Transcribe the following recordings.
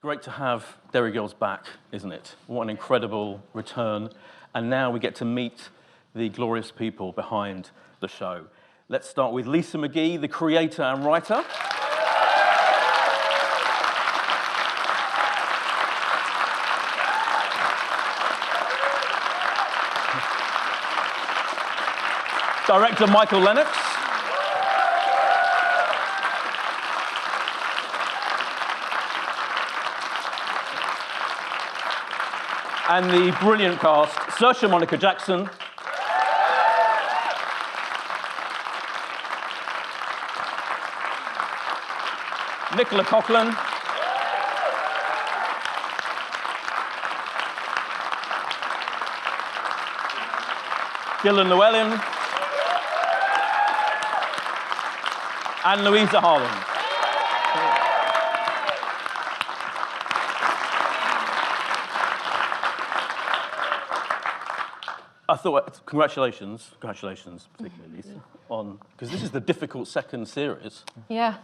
Great to have Derry Girls back, isn't it? What an incredible return. And now we get to meet the glorious people behind the show. Let's start with Lisa McGee, the creator and writer. Director Michael Lennox. And the brilliant cast, Saoirse Monica Jackson. Nicola Coughlan. Llewellyn. And Louisa Harland. I thought, congratulations, particularly Lisa, on, because this is the difficult second series. Yeah.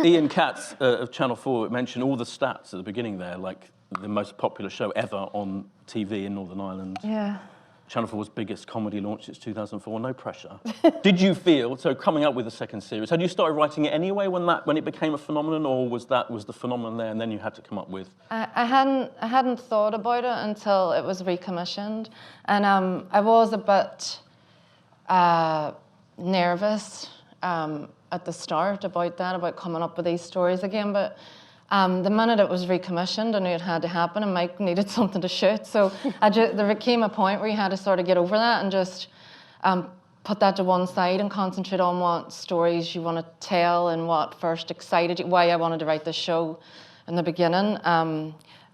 Ian Katz of Channel 4 mentioned all the stats at the beginning there, like the most popular show ever on TV in Northern Ireland. Yeah. Channel 4's biggest comedy launch since 2004, no pressure. Did you feel, so coming up with the second series, had you started writing it anyway when it became a phenomenon, or was the phenomenon there and then you had to come up with? I hadn't thought about it until it was recommissioned, and I was a bit nervous at the start about coming up with these stories again, but the minute it was recommissioned, I knew it had to happen, and Mike needed something to shoot. So there came a point where you had to sort of get over that and just put that to one side and concentrate on what stories you want to tell and what first excited you, why I wanted to write this show in the beginning.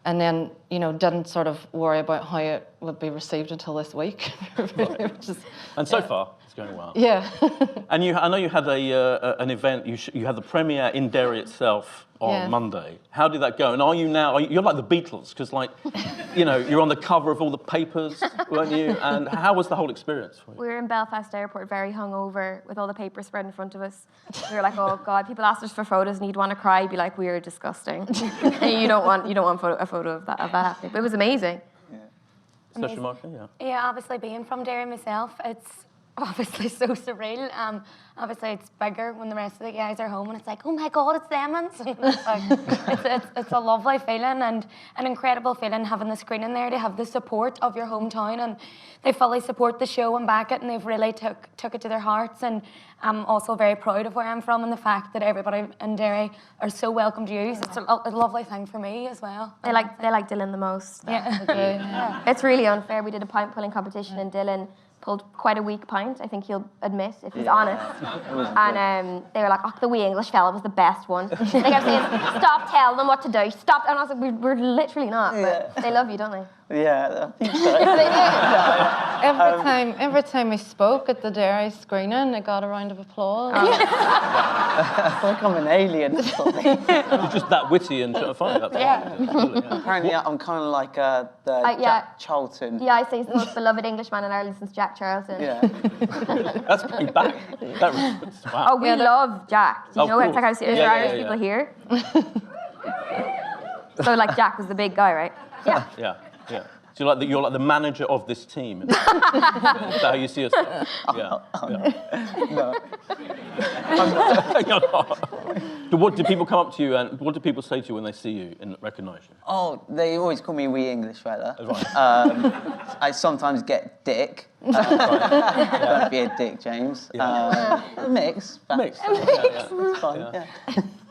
And then, didn't sort of worry about how it would be received until this week. And so far, it's going well. Yeah. And I know you had an event, you had the premiere in Derry itself on Monday. How did that go? And are you now, you're like the Beatles, because you're on the cover of all the papers, weren't you? And how was the whole experience for you? We were in Belfast Airport, very hungover, with all the papers spread in front of us. We were like, oh God, people asked us for photos and you'd want to cry, be like, we are disgusting. And you don't want a photo of that happening. But it was amazing. Saoirse Monica, yeah. Yeah, obviously being from Derry myself, it's obviously so surreal. Obviously it's bigger when the rest of the guys are home and it's like, oh my God, it's them. And it's like, it's a lovely feeling and an incredible feeling having the screening there to have the support of your hometown, and they fully support the show and back it, and they've really took it to their hearts. And I'm also very proud of where I'm from and the fact that everybody in Derry are so welcome to you. So it's a lovely thing for me as well. They like Dylan the most. Yeah. It's really unfair. We did a pint pulling competition and Dylan pulled quite a weak pint, I think he'll admit, if he's honest. And they were like, oh, the wee English fella was the best one. They kept saying, stop telling them what to do, stop. And I was like, we're literally not, but they love you, don't they? Yeah, I think so. Every time we spoke at the Derry screening, I got a round of applause. It's like I'm an alien or something. You're just that witty and funny. That's Apparently, I'm kind of like Jack Charlton. Yeah, I say he's the most beloved Englishman in Ireland since Jack Charlton. Yeah. That's coming back. Wow. Oh, we love Jack. Do you know how Irish people here? So, like, Jack was the big guy, right? Yeah. So you're like the manager of this team. Is that how you see yourself? No. You're not. What do people come up to you and what do people say to you when they see you and recognise you? Oh, they always call me wee English fella. Right. I sometimes get Dick. Don't be a dick, James. Mix. It's fun. Yeah.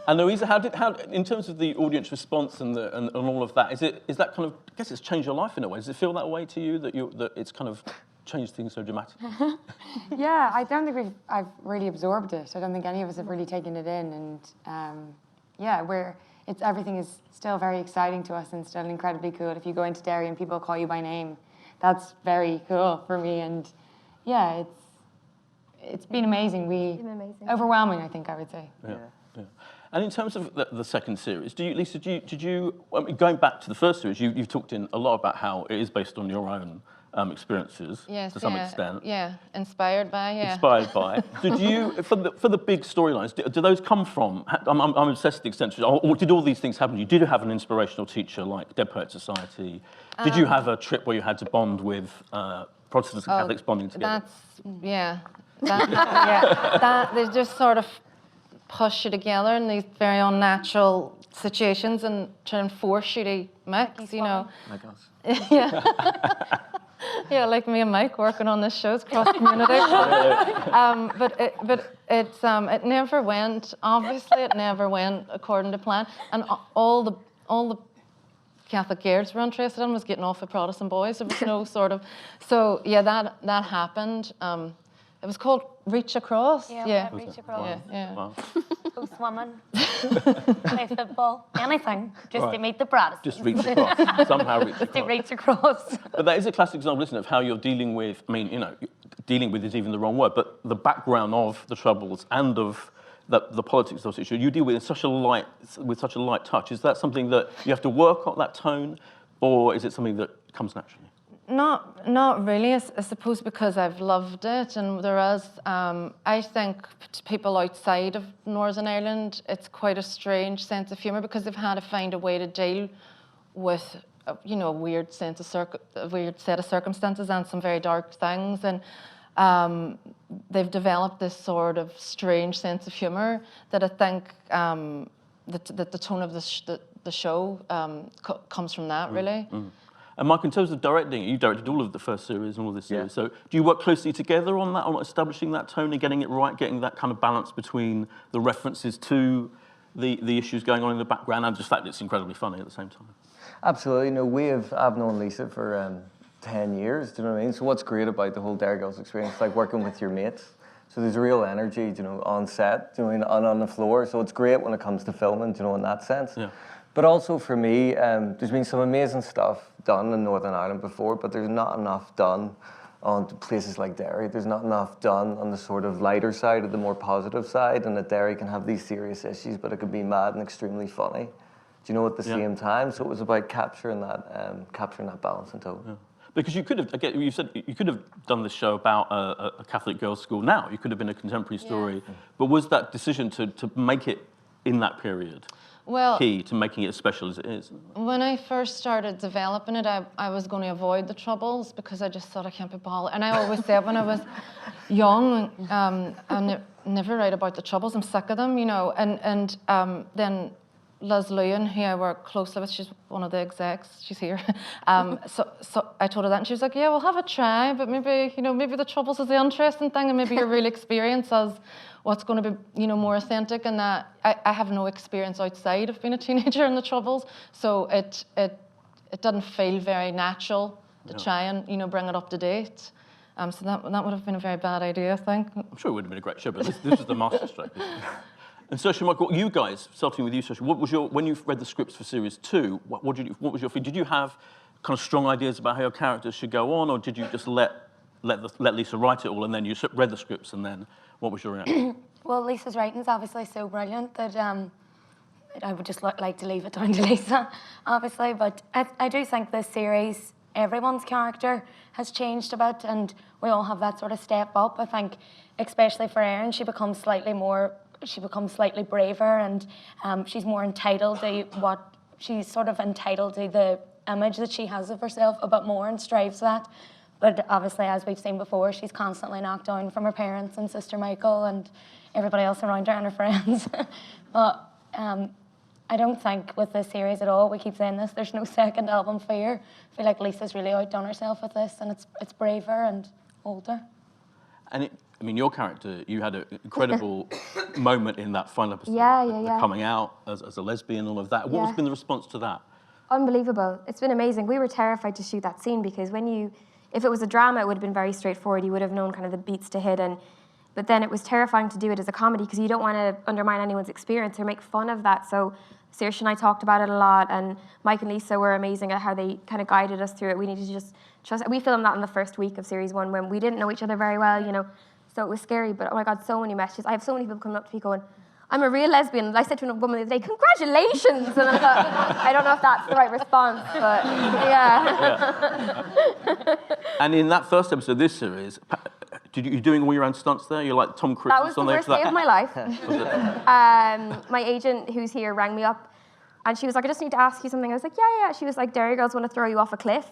And Louisa, how in terms of the audience response and all of that, is that kind of, I guess it's changed your life in a way. Does it feel that way to you, that it's kind of changed things so dramatically? Yeah, I don't think I've really absorbed it. I don't think any of us have really taken it in, and everything is still very exciting to us and still incredibly cool. If you go into Derry and people call you by name, that's very cool for me, and yeah, it's been amazing. Overwhelming, I think I would say. Yeah. And in terms of the second series, Lisa, did you going back to the first series, you've talked in a lot about how it is based on your own experiences Yes, to some extent. Yeah, inspired by, yeah. Inspired by. Did you, for the big storylines, do those come from, I'm obsessed with the extensions, or did all these things happen to you? Did you have an inspirational teacher like Dead Poets Society? Did you have a trip where you had to bond with Protestants and Catholics bonding together? They just sort of push you together in these very unnatural situations and try and force you to mix, you know. Like us. Yeah. Yeah, like me and Mike working on this show, it's cross-community. But it never went, obviously it never went according to plan. And all the Catholic girls were interested in was getting off with Protestant boys. There was no sort of, so yeah, that happened. It was called Reach Across. Yeah. Reach Across. Yeah. Wow. Go swimming, play football, anything, just to meet the Protestants. Just reach across, somehow reach Just to across. reach across. But that is a classic example, isn't it, of how you're dealing with, I mean, you know, dealing with is even the wrong word, but the background of the Troubles and of the politics of the issue, you deal with such a light touch. Is that something that you have to work on, that tone, or is it something that comes naturally? Not really, I suppose, because I've loved it, and there is, I think to people outside of Northern Ireland, it's quite a strange sense of humour because they've had to find a way to deal with, you know, a weird set of circumstances and some very dark things, and they've developed this sort of strange sense of humour that I think the tone of the show comes from that, really. And Mike, in terms of directing, you directed all of the first series and all of this series, so do you work closely together on that, on establishing that tone and getting it right, getting that kind of balance between the references to the issues going on in the background and just the fact that it's incredibly funny at the same time? Absolutely. No, I've known Lisa for 10 years, do you know what I mean? So what's great about the whole Derry Girls experience, like working with your mates. So there's real energy, you know, on set, you know, and on the floor. So it's great when it comes to filming, you know, in that sense. Yeah. But also for me, there's been some amazing stuff done in Northern Ireland before, but there's not enough done on places like Derry. There's not enough done on the sort of lighter side, or the more positive side, and that Derry can have these serious issues, but it can be mad and extremely funny. Do you know, at the same time? So it was about capturing that balance in total. Yeah. Because you could have, again, you said you could have done this show about a Catholic girls' school now. You could have been a contemporary story. But was that decision to make it in that period key to making it as special as it is? When I first started developing it, I was going to avoid the Troubles because I just thought I can't be bothered. And I always said when I was young, I never write about the Troubles. I'm sick of them, you know. And then Llewellyn, who I work closely with, she's one of the execs, she's here. So I told her that, and she was like, yeah, we'll have a try, but maybe, you know, maybe the Troubles is the interesting thing, and maybe your real experience as what's going to be, you know, more authentic, and that I have no experience outside of being a teenager in the Troubles, so it didn't feel very natural to try and, you know, bring it up to date. So that would have been a very bad idea, I think. I'm sure it would have been a great show, but this is the masterstroke. And Saoirse, Michael, you guys, starting with you, Saoirse, what was when you read the scripts for series 2, what was your feeling? Did you have kind of strong ideas about how your characters should go on, or did you just let Lisa write it all, and then you read the scripts, and then what was your reaction? Well, Lisa's writing is obviously so brilliant that I would just like to leave it down to Lisa, obviously. But I do think this series, everyone's character has changed a bit, and we all have that sort of step up. I think, especially for Erin, she becomes slightly braver, and she's more entitled to she's sort of entitled to the image that she has of herself a bit more, and strives for that. But obviously, as we've seen before, she's constantly knocked down from her parents and sister Michael and everybody else around her and her friends. But I don't think with this series at all, we keep saying this, there's no second album fear. I feel like Lisa's really outdone herself with this, and it's braver and older. And I mean, your character, you had an incredible moment in that final episode. Yeah. Coming out as a lesbian and all of that. What has been the response to that? Unbelievable. It's been amazing. We were terrified to shoot that scene because if it was a drama, it would have been very straightforward. You would have known kind of the beats to hit. But then it was terrifying to do it as a comedy because you don't want to undermine anyone's experience or make fun of that. So Saoirse and I talked about it a lot, and Mike and Lisa were amazing at how they kind of guided us through it. We needed to just trust. We filmed that in the first week of series 1 when we didn't know each other very well, you know. So it was scary, but oh my God, so many messages. I have so many people coming up to me going, I'm a real lesbian. And I said to a woman the other day, congratulations. And I thought, I don't know if that's the right response, but yeah. And in that first episode of this series, you're doing all your own stunts there? You're like Tom Cruise? That was the worst day of my life. My agent, who's here, rang me up, and she was like, I just need to ask you something. I was like, yeah. She was like, Derry Girls want to throw you off a cliff.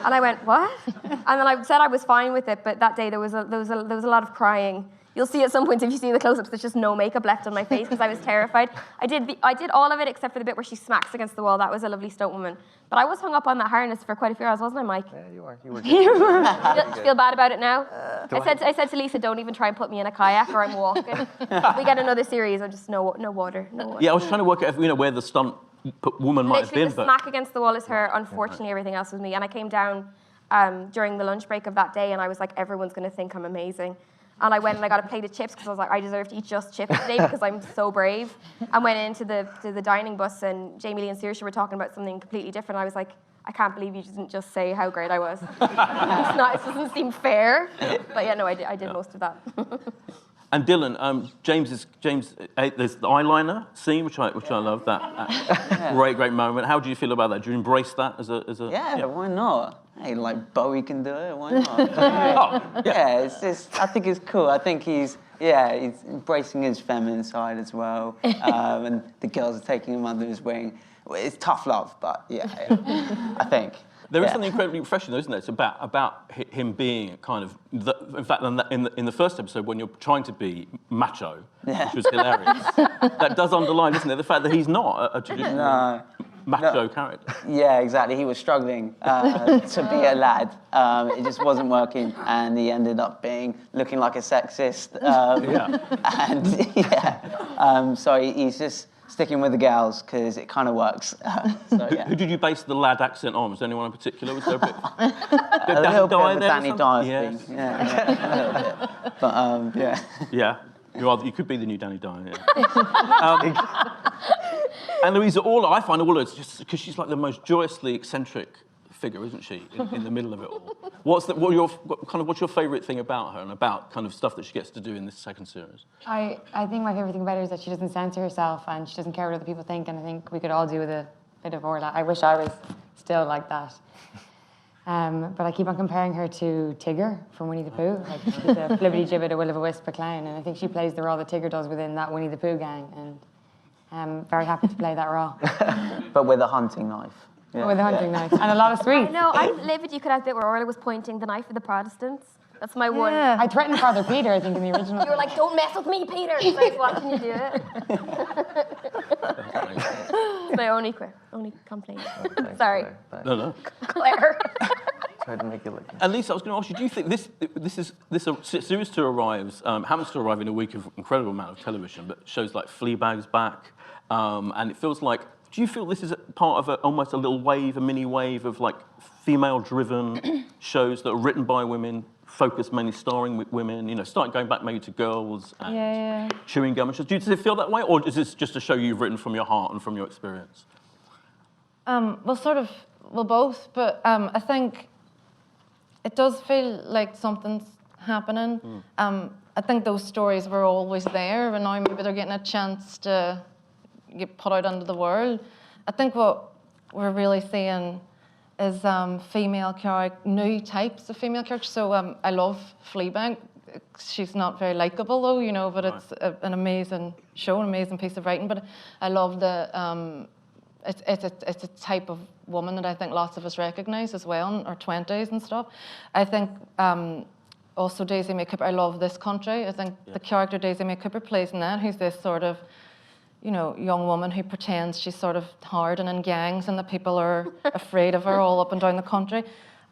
And I went, what? And then I said I was fine with it, but that day there was a lot of crying. You'll see at some point if you see the close-ups, there's just no makeup left on my face because I was terrified. I did all of it except for the bit where she smacks against the wall. That was a lovely stunt woman. But I was hung up on that harness for quite a few hours, wasn't I, Mike? Yeah, you were. You were. Do you feel bad about it now? I said to Lisa, don't even try and put me in a kayak or I'm walking. If we get another series, I just no water. Yeah, I was trying to work out where the stunt woman might have been. The smack against the wall is her. Unfortunately, everything else was me. And I came down during the lunch break of that day, and I was like, everyone's going to think I'm amazing. And I went and I got a plate of chips because I was like, I deserve to eat just chips today because I'm so brave. I went into the dining bus, and Jamie Lee and Saoirse were talking about something completely different. I was like, I can't believe you didn't just say how great I was. It doesn't seem fair. But yeah, no, I did most of that. And Dylan, there's the eyeliner scene, which I love. That great moment. How do you feel about that? Do you embrace that as a? Yeah, why not? Hey, like Bowie can do it. Why not? It's just. I think it's cool. I think he's embracing his feminine side as well, and the girls are taking him under his wing. It's tough love, but I think. There is something incredibly refreshing, though, isn't it? It's about him being kind of... in fact, in the first episode, when you're trying to be macho, which was hilarious, that does underline, isn't it, the fact that he's not a traditional macho character. Yeah, exactly. He was struggling to be a lad. It just wasn't working, and he ended up looking like a sexist. So he's just sticking with the gals because it kind of works. Who did you base the lad accent on? Was there anyone in particular? Was there a bit? A little bit of a Danny Dyer thing. Yeah. But yeah. You could be the new Danny Dyer. Yeah. And Louisa, I find all of it just because she's like the most joyously eccentric figure, isn't she? In the middle of it all. What's your favourite thing about her and about kind of stuff that she gets to do in this second series? I think my favourite thing about her is that she doesn't censor herself and she doesn't care what other people think, and I think we could all do with a bit of Orla. I wish I was still like that. But I keep on comparing her to Tigger from Winnie the Pooh. Like, she's a flibbity-gibbet, a will-o'-the-wisp, a clown, and I think she plays the role that Tigger does within that Winnie the Pooh gang, and I'm very happy to play that role. But with a hunting knife. Yeah. With a hunting knife and a lot of sweets. No, I'm livid you could have a bit where Orla was pointing the knife at the Protestants. That's my one. I threatened Father Peter, I think, in the original. You were like, don't mess with me, Peter. So I was watching you do it. It's my only complaint. Sorry. No. Claire. Tried to make it look. And Lisa, I was going to ask you, do you think this series 2 arrives, happens to arrive in a week of incredible amount of television, but shows like Fleabag's back, and it feels like, do you feel this is part of almost a little wave, a mini wave of like female-driven shows that are written by women, focused mainly starring with women, start going back maybe to Girls and Chewing Gum and shows? Does it feel that way, or is this just a show you've written from your heart and from your experience? Well, both, but I think it does feel like something's happening. I think those stories were always there, and now maybe they're getting a chance to get put out into the world. I think what we're really seeing is new types of female characters. So I love Fleabag. She's not very likable though, but it's an amazing show, an amazing piece of writing. But I love it's a type of woman that I think lots of us recognise as well in our 20s and stuff. I think also Daisy May Cooper, I love This Country. I think the character Daisy May Cooper plays in that, who's this sort of young woman who pretends she's sort of hard and in gangs and that people are afraid of her all up and down the country.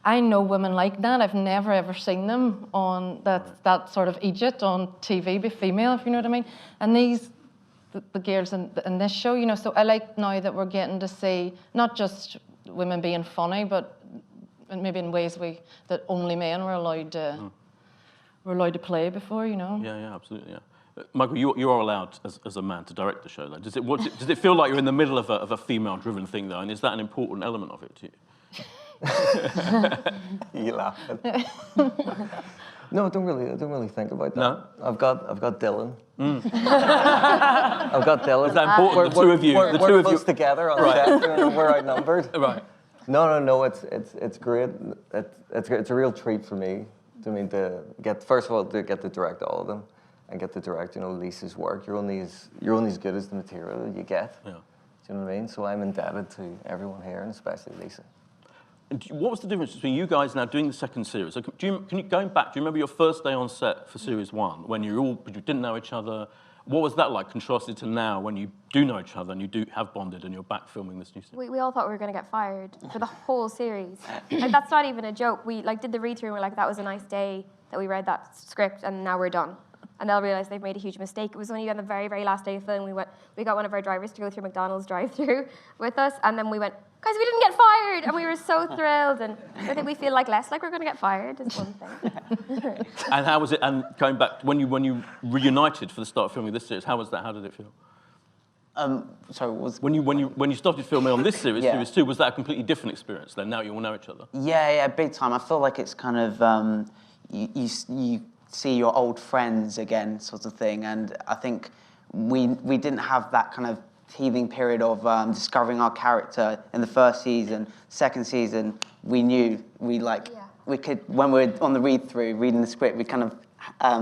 I know women like that. I've never ever seen them on that sort of Egypt on TV, be female, if you know what I mean. And the girls in this show, so I like now that we're getting to see not just women being funny, but maybe in ways that only men were allowed to play before, Yeah, absolutely, yeah. Michael, you are allowed as a man to direct the show, though. Does it feel like you're in the middle of a female-driven thing, though, and is that an important element of it to you? You laugh. No, I don't really think about that. No? I've got Dylan. I've got Dylan. Is that important? The two of you. We're close together on Right. set. We're outnumbered. Right. No. It's great. It's a real treat for me. To get, first of all, to get to direct all of them, and get to direct, Lisa's work. You're only as good as the material that you get. Yeah. Do you know what I mean? So I'm indebted to everyone here, and especially Lisa. And what was the difference between you guys now doing the second series? So going back, do you remember your first day on set for series 1 when you didn't know each other? What was that like contrasted to now when you do know each other and you do have bonded and you're back filming this new series? We all thought we were going to get fired for the whole series. Like, that's not even a joke. We did the read-through and we're like, that was a nice day that we read that script and now we're done. And they'll realise they've made a huge mistake. It was only on the very, very last day of film we got one of our drivers to go through McDonald's drive-through with us, and then we went, guys, we didn't get fired, and we were so thrilled. And I think we feel less like we're going to get fired is one thing. And how was it? And going back when you reunited for the start of filming this series, how was that? How did it feel? Sorry, what was... When you started filming on this series, Yeah. series 2, was that a completely different experience? Then now you all know each other. Yeah, big time. I feel like it's kind of you see your old friends again, sort of thing. And I think we didn't have that kind of teething period of discovering our character in the first season. Second season, we knew we could, when we were on the read-through, reading the script, we kind of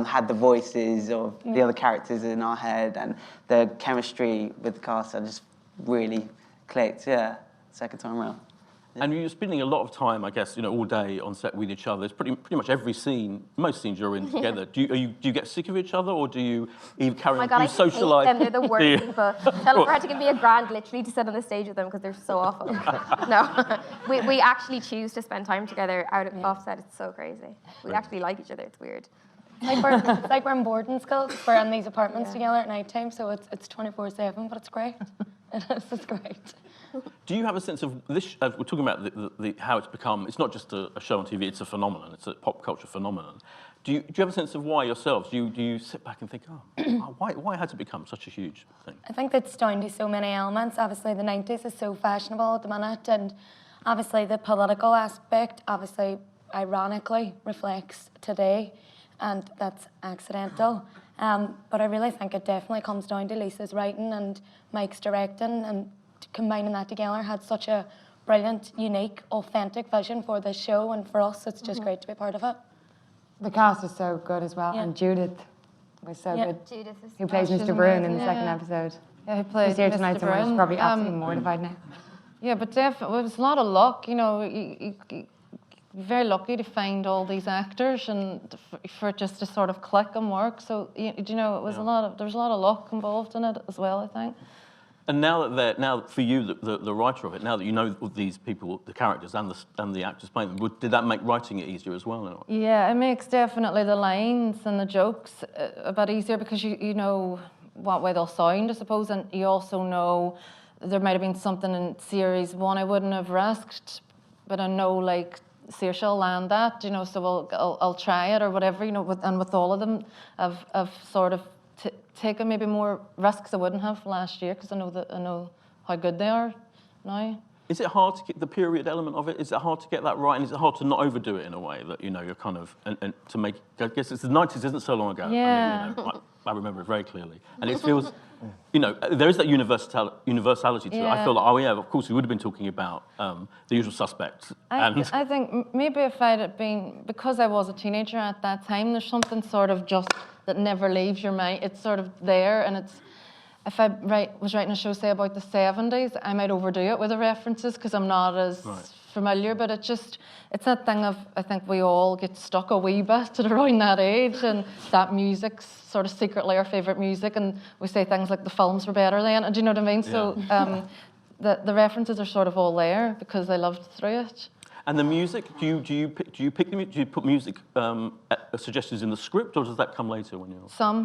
had the voices of the other characters in our head, and the chemistry with the cast just really clicked. Yeah, second time around. And you're spending a lot of time, I guess, all day on set with each other. It's pretty much every scene, most scenes you're in together. Do you get sick of each other, or do you even carry on? Oh my God, Do you socialise? I hate them. They're the worst people. Tell them to give me a grand, literally, to sit on the stage with them because they're so awful. No, we actually choose to spend time together off set. It's so crazy. We actually like each other. It's weird. It's like we're in boarding school. We're in these apartments together at night time, so it's 24/7, but it's great. It's great. Do you have a sense of this? We're talking about how it's become. It's not just a show on TV. It's a phenomenon. It's a pop culture phenomenon. Do you have a sense of why yourselves? Do you sit back and think, why has it become such a huge thing? I think that's down to so many elements. Obviously, the 90s is so fashionable at the minute, and obviously the political aspect, ironically, reflects today, and that's accidental. But I really think it definitely comes down to Lisa's writing and Mike's directing, and combining that together had such a brilliant, unique, authentic vision for this show, and for us, it's just great to be part of it. The cast is so good as well, and Judith was so good. Judith is Who plays she's Mr. Brune in amazing. the second episode. Yeah, who plays She's here Mr. tonight, so she's Brune. probably absolutely mortified now. Yeah, but definitely, it was a lot of luck. You're very lucky to find all these actors and for it just to sort of click and work. So it was there was a lot of luck involved in it as well, I think. And now for you, the writer of it, now that you know these people, the characters and the actors playing them, did that make writing it easier as well? Yeah, it makes definitely the lines and the jokes a bit easier because you know what way they'll sound, I suppose, and you also know there might have been something in series 1 I wouldn't have risked, but I know Saoirse will land that, so I'll try it or whatever, with all of them, I've sort of taken maybe more risks I wouldn't have last year because I know how good they are now. Is it hard to get the period element of it? Is it hard to get that right, and is it hard to not overdo it in a way that you're kind of and to make? I guess it's the 90s isn't so long ago. Yeah. I remember it very clearly, and it feels, there is that universality to it. I feel like, of course we would have been talking about the usual suspects. I think maybe if I'd been, because I was a teenager at that time, there's something sort of just that never leaves your mind. It's sort of there, and it's. If I was writing a show, say, about the 70s, I might overdo it with the references because I'm not as familiar, but it's that thing of, I think we all get stuck a wee bit at around that age, and that music's sort of secretly our favourite music, and we say things like the films were better then, and do you know what I mean? Yeah. So the references are sort of all there because I loved through it. And the music, do you pick the music? Do you put music suggestions in the script, or does that come later when you're? Some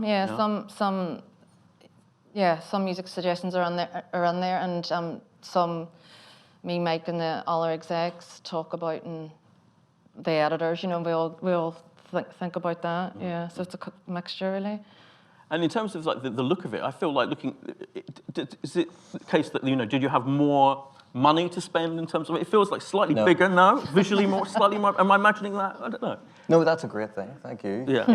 music suggestions are on there, and some me, Mike, and the other execs talk about, and the editors. We all think about that. Yeah, so it's a mixture really. And in terms of the look of it, I feel like is it the case that did you have more money to spend in terms of it? Feels like slightly bigger, no? Visually more, slightly more. Am I imagining that? I don't know. No, that's a great thing. Thank you. Yeah.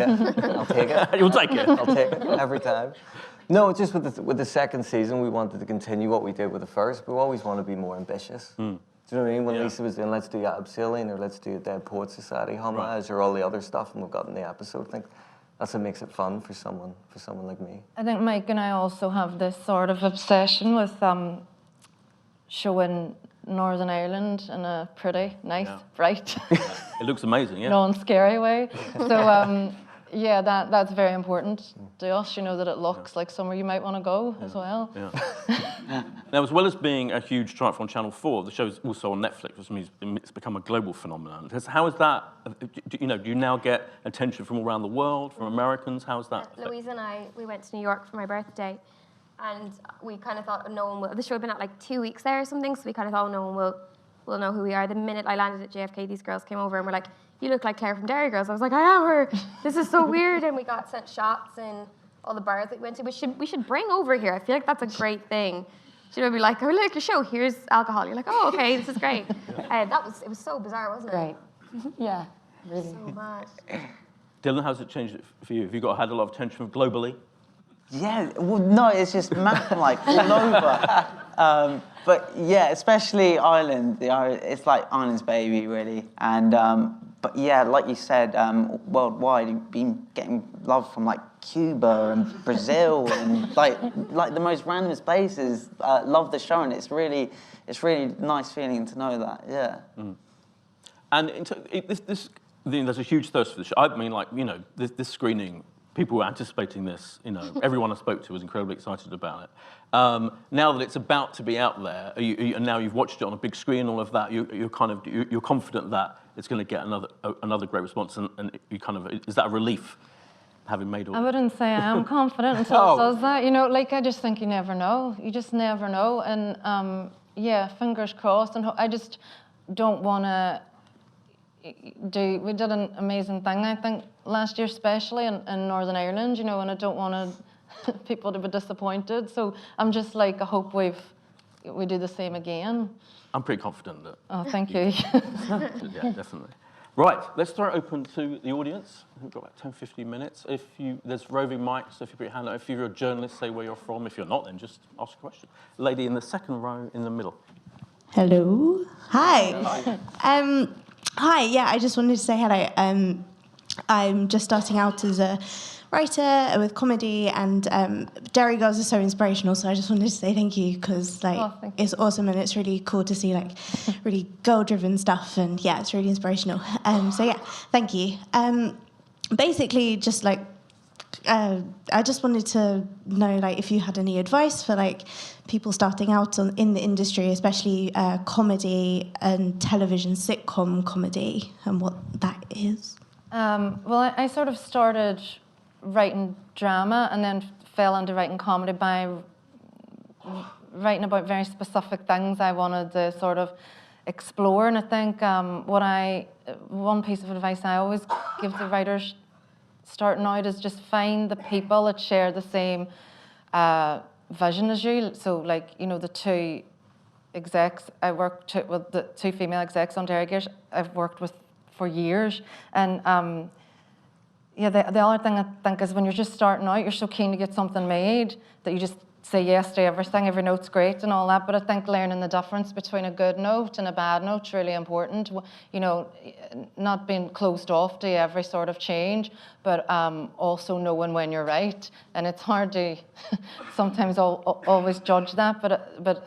I'll take it. You'll take it. I'll take it every time. No, just with the second season, we wanted to continue what we did with the first, but we always want to be more ambitious. Do you know what I mean? When Lisa was doing, let's do Abseiling, or let's do Dead Poets Society homage, or all the other stuff, and we've got in the episode, I think that's what makes it fun for someone like me. I think Mike and I also have this sort of obsession with showing Northern Ireland in a pretty, nice, bright, It looks amazing, yeah. non-scary way. So, yeah, that's very important to us, you know, that it looks like somewhere you might want to go as well. Yeah. Now, as well as being a huge triumph on Channel 4, the show's also on Netflix, which means it's become a global phenomenon. How is that, do you now get attention from all around the world, from Americans? How is that? Louisa and I, we went to New York for my birthday, and we kind of thought no one will, the show had been out like 2 weeks there or something, so we kind of thought no one will know who we are. The minute I landed at JFK, these girls came over and were like, "You look like Claire from Derry Girls." I was like, "I am her. This is so weird." And we got sent shots in all the bars that we went to. We should bring over here. I feel like that's a great thing. Should be like, "Oh, look, your show. Here's alcohol." You're like, "Oh, okay, this is great." It was so bizarre, wasn't it? Great. Yeah, really. So much. Dylan, how's it changed for you? Have you had a lot of attention globally? Yeah, well, no, it's just like all over. But yeah, especially Ireland. It's like Ireland's baby, really. And but yeah, like you said, worldwide, you've been getting love from like Cuba and Brazil and like the most random places. Love the show, and it's really nice feeling to know that. Yeah. Mm. And there's a huge thirst for the show. I mean, like, you know, this screening. People were anticipating this, you know, everyone I spoke to was incredibly excited about it. Now that it's about to be out there, and now you've watched it on a big screen, all of that, you're confident that it's going to get another great response, and you kind of, is that a relief, having made all I wouldn't say I am confident until it does that. You know, like, I just think you never know. You just never know. And yeah, fingers crossed. And I just don't want to we did an amazing thing, I think, last year, especially in Northern Ireland, you know, and I don't want people to be disappointed. So I'm just like, I hope we do the same again. I'm pretty confident that. Oh, thank you. Yeah, definitely. Right, let's throw it open to the audience. We've got about 10, 15 minutes. There's roving mics, so if you put your hand up, if you're a journalist, say where you're from. If you're not, then just ask a question. Lady in the second row in the middle. Hello. Hi. Hi, yeah, I just wanted to say hello. I'm just starting out as a writer with comedy, and Derry Girls is so inspirational, so I just wanted to say thank you, because it's awesome, and it's really cool to see like really girl-driven stuff, and yeah, it's really inspirational. So yeah, thank you. Basically, just like I just wanted to know, like, if you had any advice for like people starting out in the industry, especially comedy and television sitcom comedy, and what that is. Well, I sort of started writing drama and then fell into writing comedy by writing about very specific things I wanted to sort of explore. And I think one piece of advice I always give to writers starting out is just find the people that share the same vision as you. So, like, you know, the two execs I worked with, the two female execs on Derry Girls, I've worked with for years. And yeah, the other thing I think is when you're just starting out, you're so keen to get something made that you just say yes to everything. Every note's great and all that, but I think learning the difference between a good note and a bad note is really important. You know, not being closed off to every sort of change, but also knowing when you're right. And it's hard to sometimes always judge that, but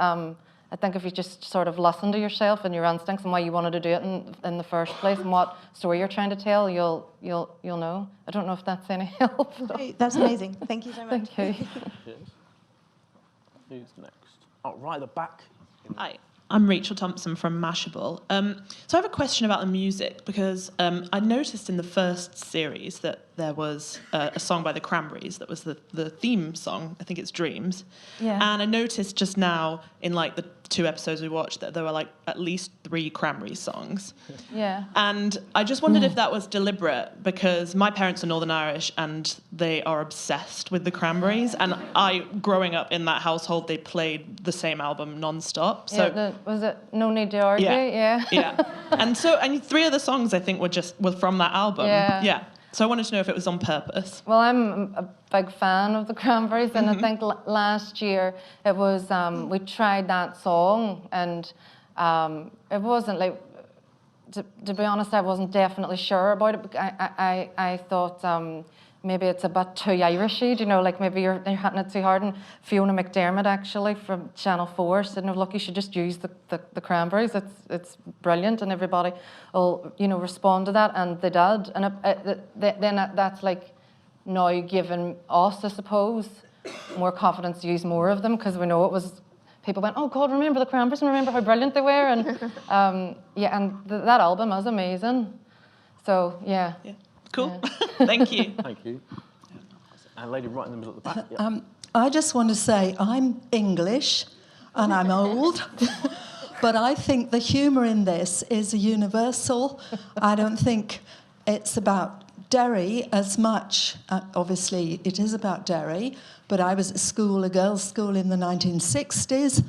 I think if you just sort of listen to yourself and your instincts and why you wanted to do it in the first place and what story you're trying to tell, you'll know. I don't know if that's any help. Great, that's amazing. Thank you so much. Thank you. Cheers. Who's next? Oh, right at the back. Hi, I'm Rachel Thompson from Mashable. So I have a question about the music, because I noticed in the first series that there was a song by the Cranberries that was the theme song. I think it's Dreams. Yeah. And I noticed just now in like the 2 episodes we watched that there were like at least 3 Cranberries songs. Yeah. And I just wondered if that was deliberate, because my parents are Northern Irish and they are obsessed with the Cranberries. And growing up in that household, they played the same album non-stop. So was it No Need to Argue? Yeah. And 3 of the songs I think were from that album. Yeah. So I wanted to know if it was on purpose. Well, I'm a big fan of the Cranberries, and I think last year it was we tried that song, and it wasn't like, to be honest, I wasn't definitely sure about it. I thought maybe it's a bit too Irishy, you know, like maybe you're hitting it too hard. And Fiona McDermott, actually, from Channel 4, said, no, look, you should just use the Cranberries. It's brilliant, and everybody will, you know, respond to that, and they did. And that's like now giving us, I suppose, more confidence to use more of them, because we know it was, people went, oh God, remember the Cranberries, and remember how brilliant they were. And that album is amazing. So, yeah. Cool. Yeah. Thank you. Thank you. A lady right in the middle at the back. Yeah. I just want to say I'm English and I'm old, but I think the humour in this is universal. I don't think it's about Derry as much. Obviously, it is about Derry, but I was at school, a girls' school in the 1960s,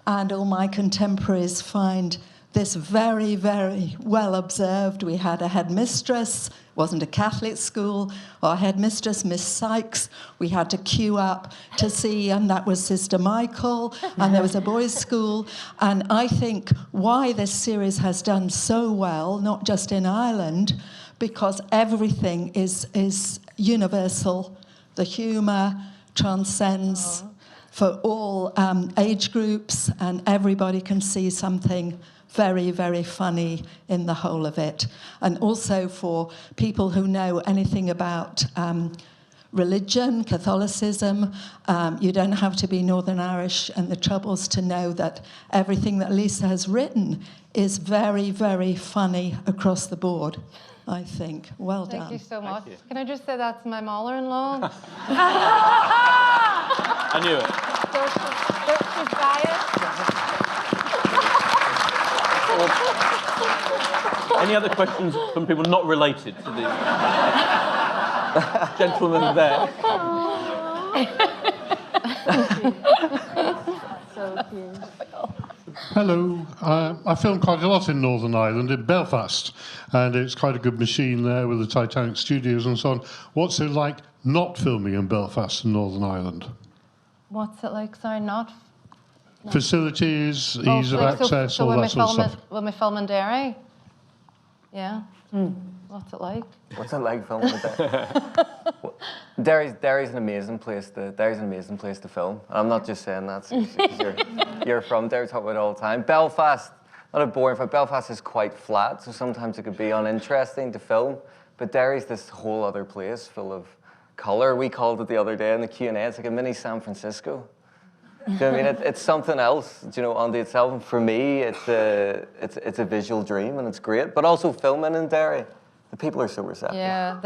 and all my contemporaries find this very, very well observed. We had a headmistress, wasn't a Catholic school. Our headmistress, Miss Sykes, we had to queue up to see, and that was Sister Michael, and there was a boys' school. And I think why this series has done so well, not just in Ireland, because everything is universal. The humour transcends for all age groups, and everybody can see something very, very funny in the whole of it. And also for people who know anything about religion, Catholicism, you don't have to be Northern Irish and the Troubles to know that everything that Lisa has written is very, very funny across the board, I think. Well done. Thank you so much. Can I just say that's my mother-in-law? I knew it. She's biased. Any other questions from people not related to the gentleman there? So cute. Hello. I filmed quite a lot in Northern Ireland, in Belfast, and it's quite a good machine there with the Titanic Studios and so on. What's it like not filming in Belfast in Northern Ireland? What's it like? Sorry, not... No. Facilities, ease of access, all that sort of stuff. When we film in Derry? Yeah. What's it like? What's it like filming there? Derry's an amazing place to film. I'm not just saying that because you're from Derry, talk about it all the time. Belfast, not a boring film. Belfast is quite flat, so sometimes it could be uninteresting to film. But Derry's this whole other place full of colour. We called it the other day in the Q&A. It's like a mini San Francisco. Do you know what I mean? It's something else, you know, unto itself. And for me, it's a visual dream, and it's great. But also filming in Derry, the people are so receptive. Yeah,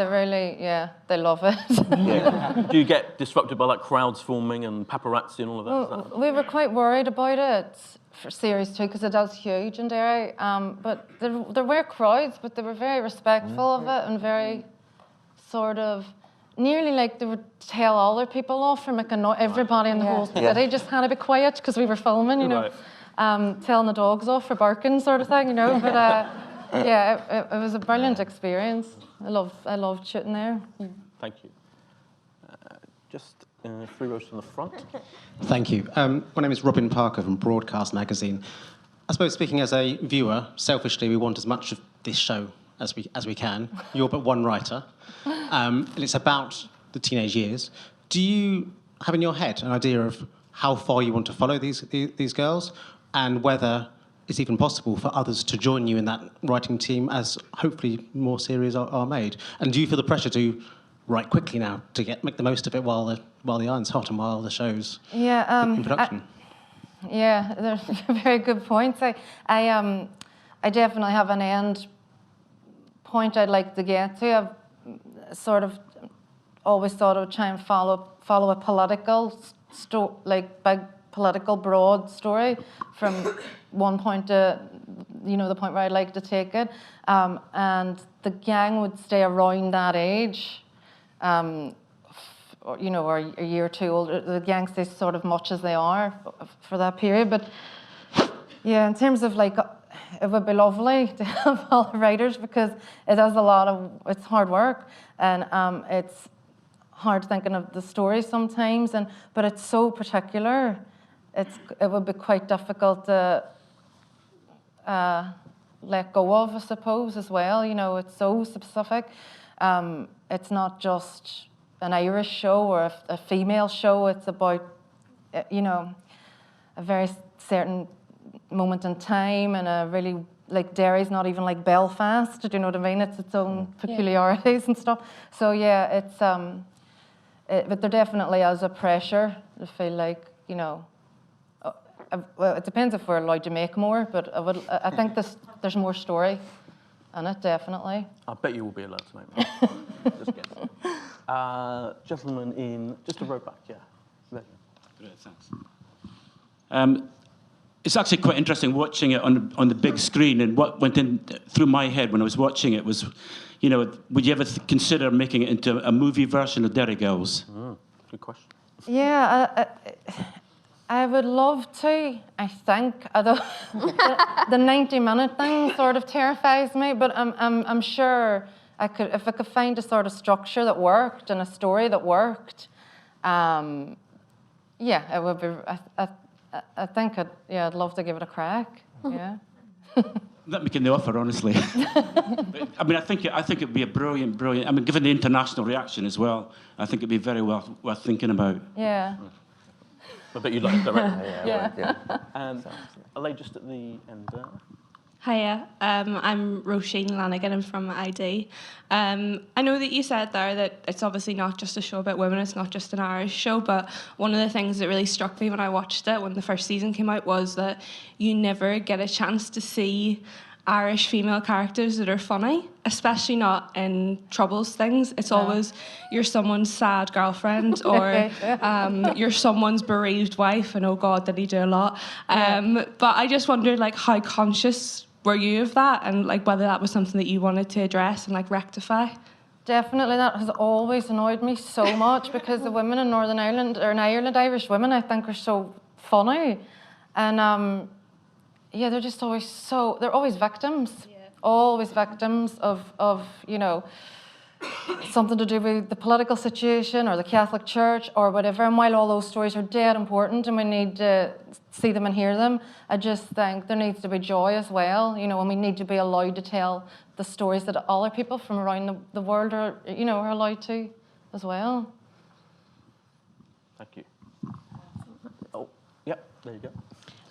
they love it. Yeah. Do you get disrupted by like crowds forming and paparazzi and all of that? Well, we were quite worried about it for series 2 because it is huge in Derry. But there were crowds, but they were very respectful of it and very sort of. Nearly like they would tell other people off for making everybody in the whole city just had to be quiet because we were filming, you know, telling the dogs off for barking sort of thing, you know. But yeah, it was a brilliant experience. I loved shooting there. Thank you. Just 3 rows from the front. Thank you. My name is Robin Parker from Broadcast Magazine. I suppose speaking as a viewer, selfishly, we want as much of this show as we can. You're but one writer. And it's about the teenage years. Do you have in your head an idea of how far you want to follow these girls, and whether it's even possible for others to join you in that writing team as hopefully more series are made? And do you feel the pressure to write quickly now to make the most of it while the iron's hot and while the show's in production? Yeah, they're very good points. I definitely have an end point I'd like to get to. I've sort of always thought I would try and follow a political big political broad story from one point to, the point where I'd like to take it. And the gang would stay around that age, or a year or two older. The gang stays sort of much as they are for that period. But yeah, in terms of it would be lovely to have all the writers, because it has it's hard work, and it's hard thinking of the story sometimes, but it's so particular. It would be quite difficult to let go of, I suppose, as well. It's so specific. It's not just an Irish show or a female show. It's about, a very certain moment in time, and a really, Derry's not even like Belfast. Do you know what I mean? It's its own peculiarities and stuff. So yeah, it's but there definitely is a pressure to feel like, well, it depends if we're allowed to make more, but I think there's more story in it, definitely. I bet you will be allowed to make more. Just guess. Gentleman in just a row back, yeah. Great, thanks. It's actually quite interesting watching it on the big screen, and what went in through my head when I was watching it was, would you ever consider making it into a movie version of Derry Girls? Good question. Yeah, I would love to, I think. Although the 90-minute thing sort of terrifies me, but I'm sure I could, if I could find a sort of structure that worked and a story that worked. Yeah, it would be. I think I'd love to give it a crack. Yeah. Not making the offer, honestly. But, I think it'd be a brilliant. I mean, given the international reaction as well, I think it'd be very worth thinking about. Yeah. I bet you'd like to direct. Yeah. And a lady just at the end there. Hiya, I'm Roisin Lanigan, I'm from ID. I know that you said there that it's obviously not just a show about women, it's not just an Irish show, but one of the things that really struck me when I watched it, when the first season came out, was that you never get a chance to see Irish female characters that are funny, especially not in Troubles things. It's always you're someone's sad girlfriend, or you're someone's bereaved wife, and oh God, did he do a lot. But I just wondered, how conscious were you of that, and whether that was something that you wanted to address and rectify? Definitely, that has always annoyed me so much, because the women in Northern Ireland, or in Ireland, Irish women, I think, are so funny, and yeah, they're just always they're always victims, always victims of something to do with the political situation or the Catholic Church or whatever. And while all those stories are dead important and we need to see them and hear them, I just think there needs to be joy as well, and we need to be allowed to tell the stories that other people from around the world are allowed to as well. Thank you. Oh, yep, there you go.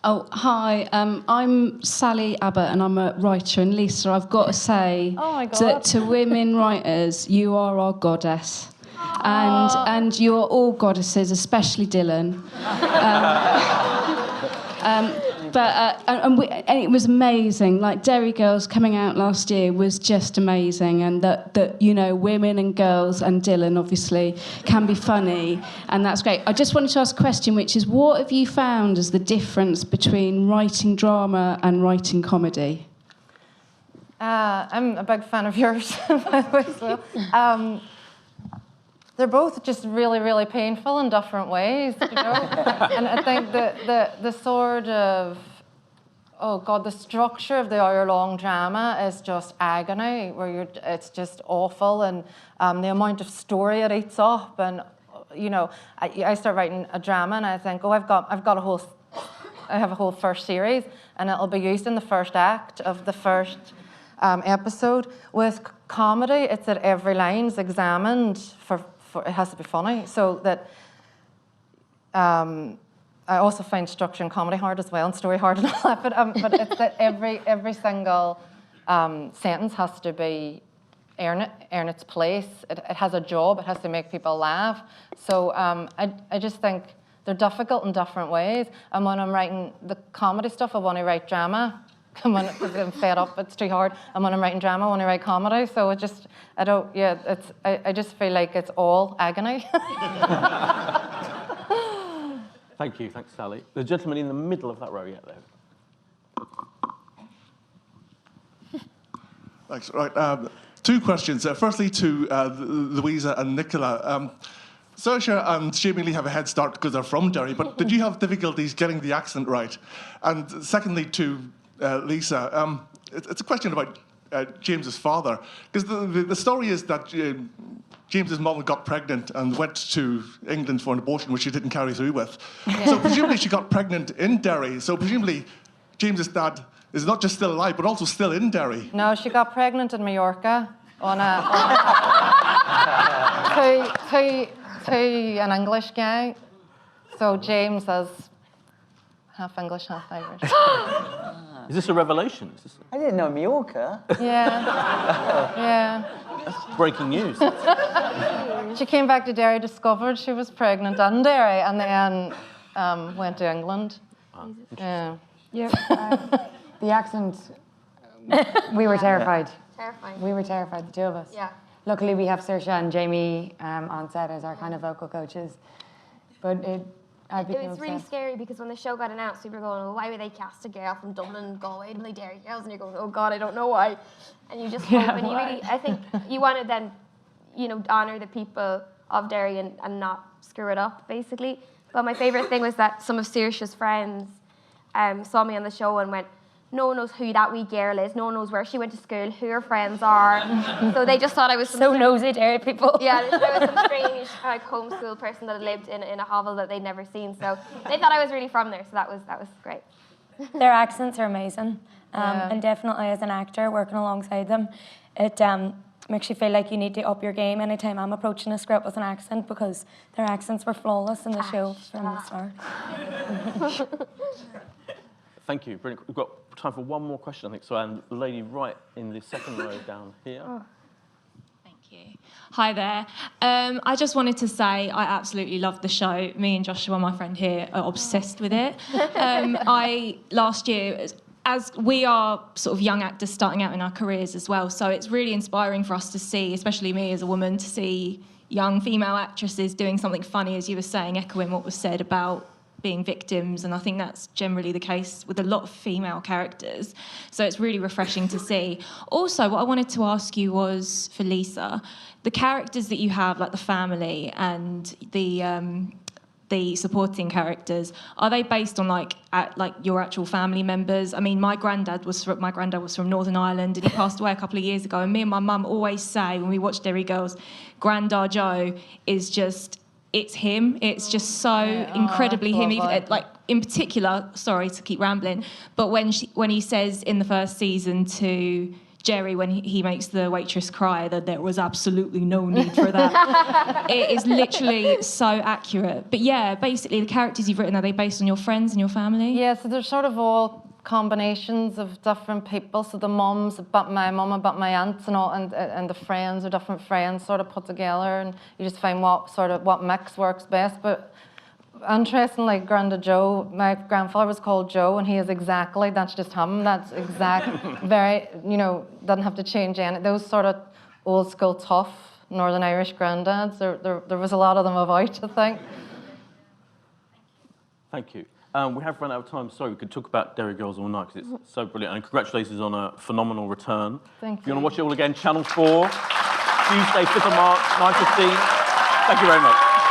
Oh, hi, I'm Sally Abbott and I'm a writer, and Lisa, I've got to say to women writers, you are our goddess. And you are all goddesses, especially Dylan. And it was amazing. Derry Girls coming out last year was just amazing, and that women and girls and Dylan obviously can be funny, and that's great. I just wanted to ask a question, which is, what have you found as the difference between writing drama and writing comedy? I'm a big fan of yours, by the way, as well. They're both just really, really painful in different ways, And I think the sort of, the structure of the hour-long drama is just agony, where it's just awful, and the amount of story it eats up, and I start writing a drama and I think, I have a whole first series, and it'll be used in the first act of the first episode. With comedy, it's that every line's examined for it has to be funny, so that I also find structure in comedy hard as well, and story hard and all that, but it's that every single sentence has to be earn its place. It has a job, it has to make people laugh. So I just think they're difficult in different ways, and when I'm writing the comedy stuff, I want to write drama I'm on it because I'm fed up. It's too hard. And when I'm writing drama, I want to write comedy. So I just feel like it's all agony. Thank you. Thanks, Sally. The gentleman in the middle of that row, there. Thanks. Right. 2 questions. Firstly, to Louisa and Nicola. Saoirse and Jamie Lee have a head start because they're from Derry, but did you have difficulties getting the accent right? And secondly, to Lisa, it's a question about James's father, because the story is that James's mother got pregnant and went to England for an abortion, which she didn't carry through with. Yeah. So presumably she got pregnant in Derry. So presumably James's dad is not just still alive, but also still in Derry. No, she got pregnant in Mallorca on to an English guy. So James is half English, half Irish. Is this a revelation? I didn't know Mallorca. Yeah. That's breaking news. She came back to Derry, discovered she was pregnant in Derry, and then went to England. Yeah. The accent, we were terrified. Terrifying. We were terrified, the two of us. Yeah. Luckily, we have Saoirse and Jamie on set as our kind of vocal coaches. But it was really scary because when the show got announced, we were going, well, why would they cast a girl from Dublin and Galway to play Derry Girls? And you're going, oh God, I don't know why. And you just hope, and you really, I think you want to then, honour the people of Derry and not screw it up, basically. But my favourite thing was that some of Saoirse's friends saw me on the show and went, no one knows who that wee girl is. No one knows where she went to school, who her friends are. So they just thought I was so nosy, Derry people. Yeah, I was some strange homeschool person that had lived in a hovel that they'd never seen. So they thought I was really from there. So that was great. Their accents are amazing, and definitely as an actor working alongside them, it makes you feel like you need to up your game anytime I'm approaching a script with an accent, because their accents were flawless in the show from the start. Thank you. Brilliant. We've got time for one more question, I think. So, and the lady right in the second row down here. Thank you. Hi there. I just wanted to say I absolutely loved the show. Me and Joshua, my friend here, are obsessed with it. Last year, as we are sort of young actors starting out in our careers as well, so it's really inspiring for us to see, especially me as a woman, to see young female actresses doing something funny, as you were saying, echoing what was said about being victims, and I think that's generally the case with a lot of female characters. So it's really refreshing to see. Also, what I wanted to ask you was, for Lisa, the characters that you have, like the family and the supporting characters, are they based on like your actual family members? I mean, my granddad was from Northern Ireland, and he passed away a couple of years ago. And me and my mum always say when we watch Derry Girls, Grandad Joe is just. It's him. It's just so incredibly him. Even, like in particular, sorry to keep rambling, but when he says in the first season to Jerry, when he makes the waitress cry, that there was absolutely no need for that. It is literally so accurate. But yeah, basically the characters you've written, are they based on your friends and your family? Yeah, so they're sort of all combinations of different people. So the mums, about my mum, about my aunts, and all, and the friends, or different friends, sort of put together, and you just find what mix works best. But interestingly, Grandad Joe, my grandfather was called Joe, and he is exactly, that's just him. That's exact, very, doesn't have to change any. Those sort of old school tough Northern Irish granddads. There was a lot of them about, I think. Thank you. We have run out of time. Sorry, we could talk about Derry Girls all night because it's so brilliant. And congratulations on a phenomenal return. Thank you. If you want to watch it all again, Channel 4, Tuesday, 5th of March, 9:15. Thank you very much.